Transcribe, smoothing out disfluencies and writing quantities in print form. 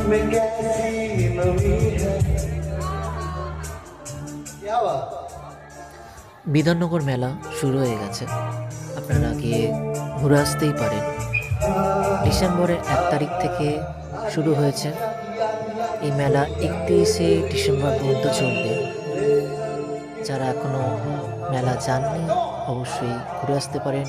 में कैसी नमी है क्या बात। বিধাননগর মেলা শুরু হয়ে গেছে, আপনারা গিয়ে ঘুরে আসতেই পারেন। ডিসেম্বরের 1 তারিখ থেকে শুরু হয়েছে এই মেলা, 31শে ডিসেম্বর পর্যন্ত চলবে। যারা এখনো মেলা যাননি অবশ্যই ঘুরে আসতে পারেন।